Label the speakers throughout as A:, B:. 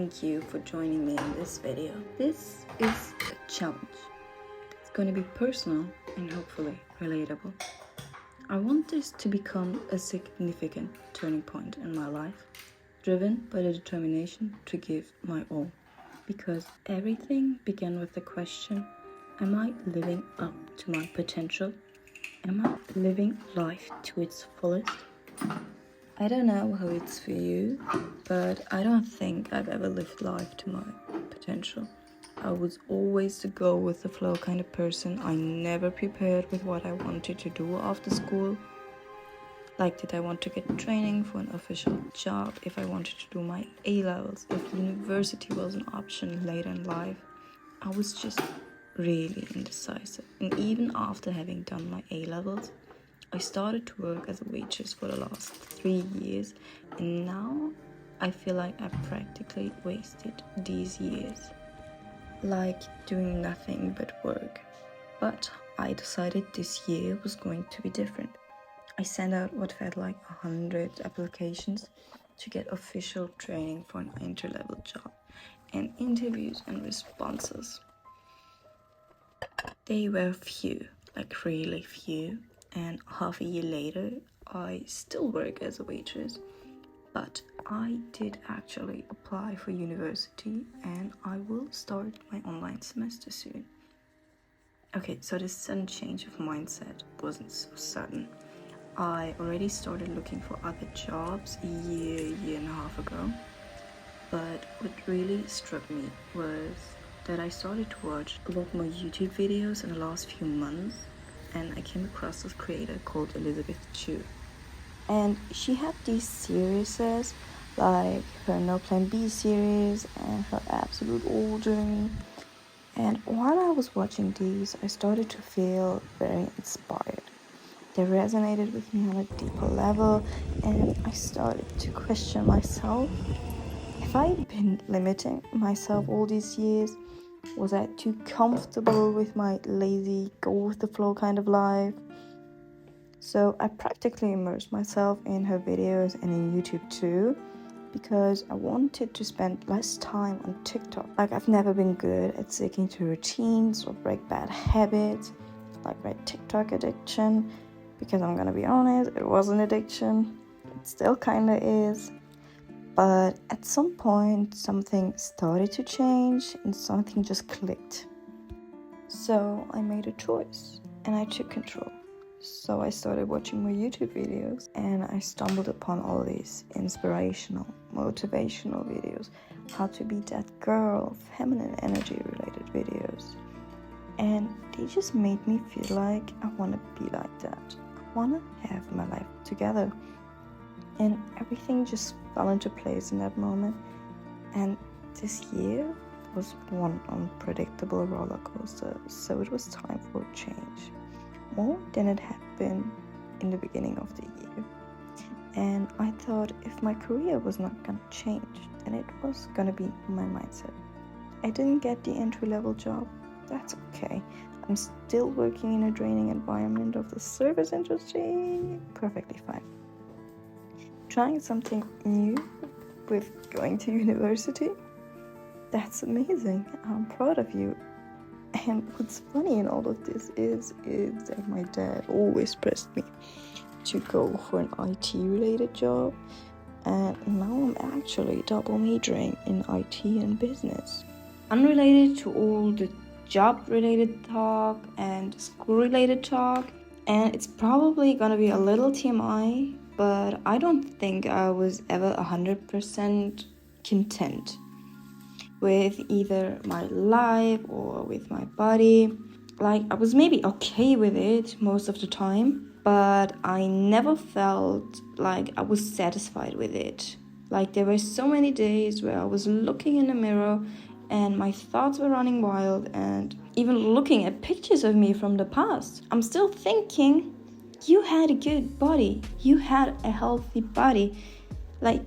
A: thank you for joining me in this video. This is a challenge. It's going to be personal and hopefully relatable. I want this to become a significant turning point in my life, driven by the determination to give my all. Because everything began with the question, am I living up to my potential? Am I living life to its fullest? I don't know how it's for you, but I don't think I've ever lived life to my potential. I was always the go with the flow kind of person. I never prepared with what I wanted to do after school. Like, did I want to get training for an official job? If I wanted to do my A-levels, if university was an option later in life. I was just really indecisive. And even after having done my A-levels, I started to work as a waitress for the last 3 years, and now I feel like I practically wasted these years, like doing nothing but work. But I decided this year was going to be different. I sent out what felt like 100 applications to get official training for an entry-level job, and interviews and responses. They were few, like really few. And half a year later, I still work as a waitress, but I did actually apply for university and I will start my online semester soon. Okay, so this sudden change of mindset wasn't so sudden. I already started looking for other jobs a year and a half ago, but what really struck me was that I started to watch a lot more YouTube videos in the last few months. And I came across this creator called Elizabeth Chu. And she had these series like her No Plan B series and her Absolute All journey. And while I was watching these, I started to feel very inspired. They resonated with me on a deeper level, and I started to question myself. If I had been limiting myself all these years, was I too comfortable with my lazy, go-with-the-flow kind of life? So I practically immersed myself in her videos and in YouTube too, because I wanted to spend less time on TikTok. Like, I've never been good at sticking to routines or break bad habits, like my TikTok addiction, because I'm gonna be honest, it was an addiction. It still kinda is. But at some point, something started to change and something just clicked. So I made a choice and I took control. So I started watching more YouTube videos and I stumbled upon all these inspirational, motivational videos. How to be that girl, feminine energy related videos. And they just made me feel like I want to be like that. I want to have my life together. And everything just fell into place in that moment. And this year was one unpredictable roller coaster, so it was time for a change. More than it had been in the beginning of the year. And I thought if my career was not gonna change, then it was gonna be my mindset. I didn't get the entry-level job. That's okay. I'm still working in a draining environment of the service industry. Perfectly fine. Trying something new with going to university, that's amazing. I'm proud of you. And what's funny in all of this is that my dad always pressed me to go for an IT related job, and now I'm actually double majoring in IT and business. Unrelated to all the job related talk and school related talk, and it's probably gonna be a little TMI, but I don't think I was ever 100% content with either my life or with my body. Like, I was maybe okay with it most of the time, but I never felt like I was satisfied with it. Like, there were so many days where I was looking in the mirror and my thoughts were running wild, and even looking at pictures of me from the past, I'm still thinking, you had a good body, you had a healthy body. Like,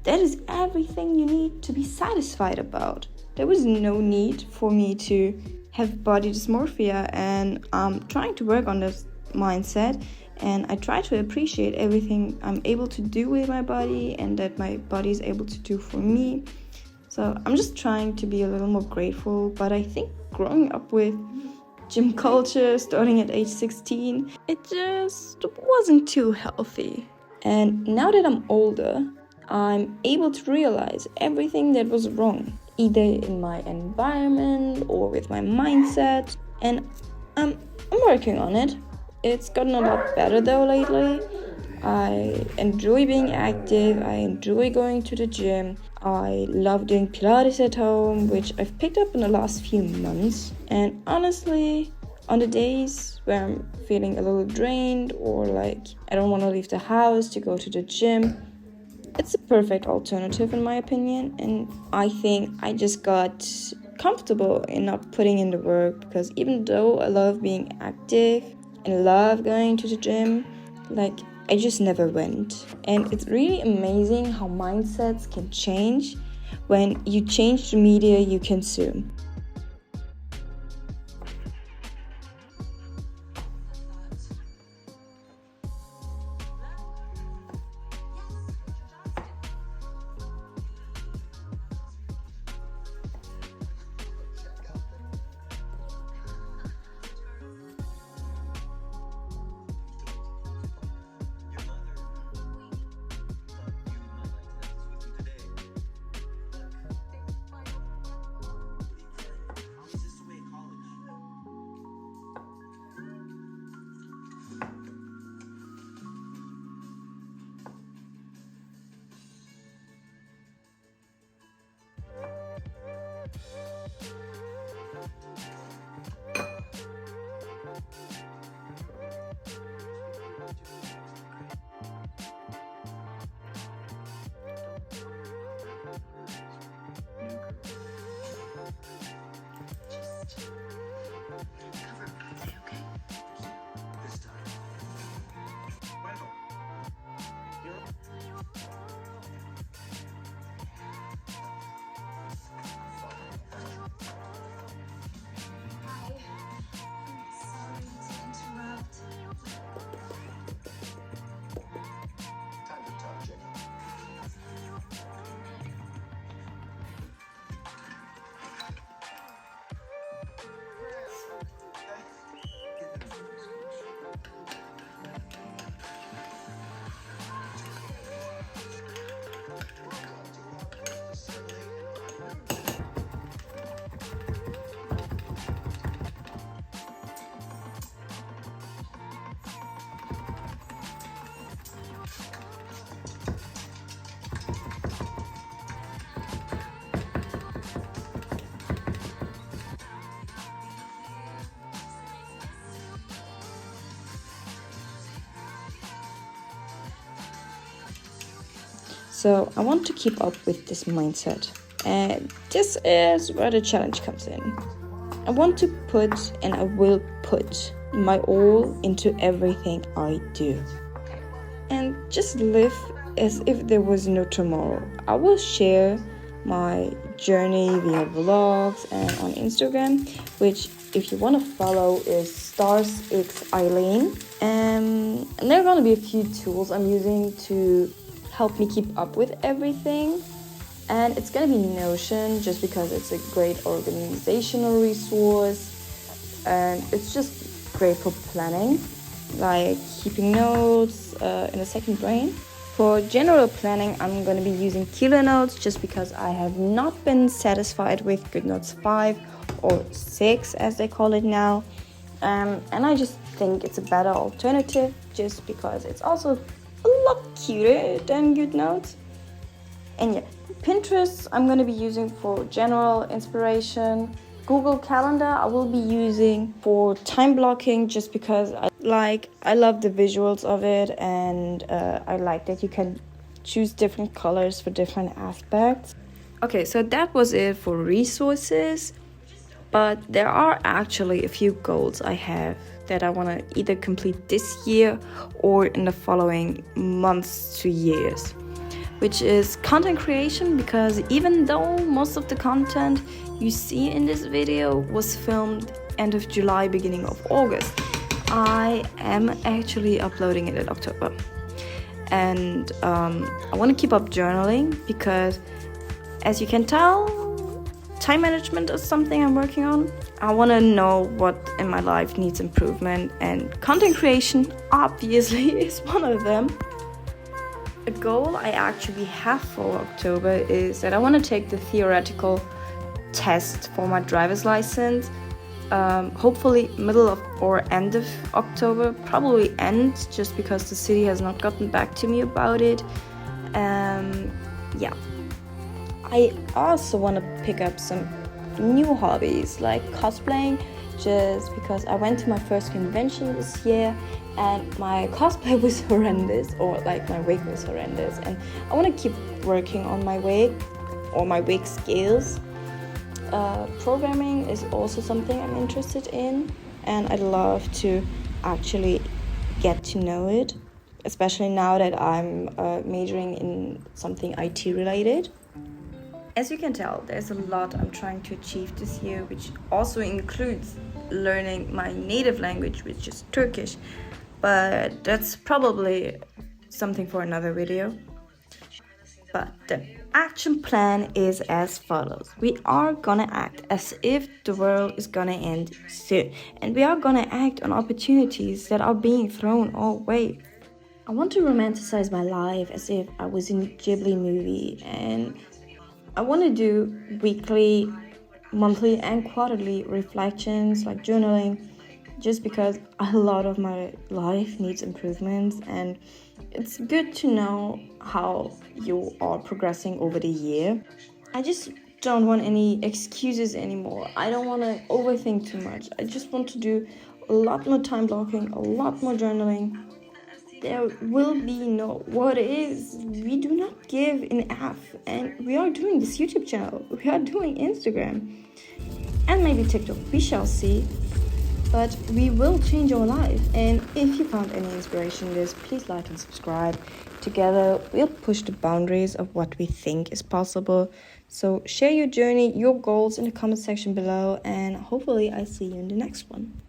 A: that is everything you need to be satisfied about. There was no need for me to have body dysmorphia, and I'm trying to work on this mindset, and I try to appreciate everything I'm able to do with my body and that my body is able to do for me. So I'm just trying to be a little more grateful, but I think growing up with gym culture starting at age 16, it just wasn't too healthy. And now that I'm older, I'm able to realize everything that was wrong, either in my environment or with my mindset, and I'm working on it. It's gotten a lot better though lately. I enjoy being active, I enjoy going to the gym, I love doing Pilates at home, which I've picked up in the last few months. And honestly, on the days where I'm feeling a little drained or like I don't want to leave the house to go to the gym, it's a perfect alternative in my opinion. And I think I just got comfortable in not putting in the work, because even though I love being active and love going to the gym, like I just never went. And it's really amazing how mindsets can change when you change the media you consume. So I want to keep up with this mindset, and this is where the challenge comes in. I want to put, and I will put, my all into everything I do, and just live as if there was no tomorrow. I will share my journey via vlogs and on Instagram, which if you want to follow is StarsxAylin. And there are going to be a few tools I'm using to help me keep up with everything. And it's going to be Notion, just because it's a great organizational resource, and it's just great for planning, like keeping notes in a second brain. For general planning, I'm going to be using Kilo Notes, just because I have not been satisfied with GoodNotes 5 or 6 as they call it now. And I just think it's a better alternative, just because it's also a lot cuter than GoodNotes. And yeah, Pinterest I'm going to be using for general inspiration. Google Calendar I will be using for time blocking, just because I love the visuals of it, and I like that you can choose different colors for different aspects. Okay, so that was it for resources, but there are actually a few goals I have that I want to either complete this year or in the following months to years, which is content creation, because even though most of the content you see in this video was filmed end of July, beginning of August, I am actually uploading it in October. And I want to keep up journaling, because As you can tell, time management is something I'm working on. I want to know what in my life needs improvement, and content creation obviously is one of them. A goal I actually have for October is that I want to take the theoretical test for my driver's license. Hopefully middle of or end of October, probably end, just because the city has not gotten back to me about it. Yeah. I also want to pick up some new hobbies like cosplaying, just because I went to my first convention this year and my cosplay was horrendous, or like my wig was horrendous, and I want to keep working on my wig or my wig skills. Programming is also something I'm interested in, and I'd love to actually get to know it, especially now that I'm majoring in something IT related. As you can tell, there's a lot I'm trying to achieve this year, which also includes learning my native language, which is Turkish, but that's probably something for another video. But the action plan is as follows. We are gonna act as if the world is gonna end soon, and we are gonna act on opportunities that are being thrown our way. I want to romanticize my life as if I was in a Ghibli movie, and I want to do weekly, monthly, and quarterly reflections like journaling, just because a lot of my life needs improvements, and it's good to know how you are progressing over the year. I just don't want any excuses anymore. I don't want to overthink too much. I just want to do a lot more time blocking, a lot more journaling. There will be no what is. We do not give an F, and we are doing this YouTube channel. We are doing Instagram and maybe TikTok. We shall see. But we will change our life. And if you found any inspiration in this, please like and subscribe. Together, we'll push the boundaries of what we think is possible. So share your journey, your goals in the comment section below, and hopefully I see you in the next one.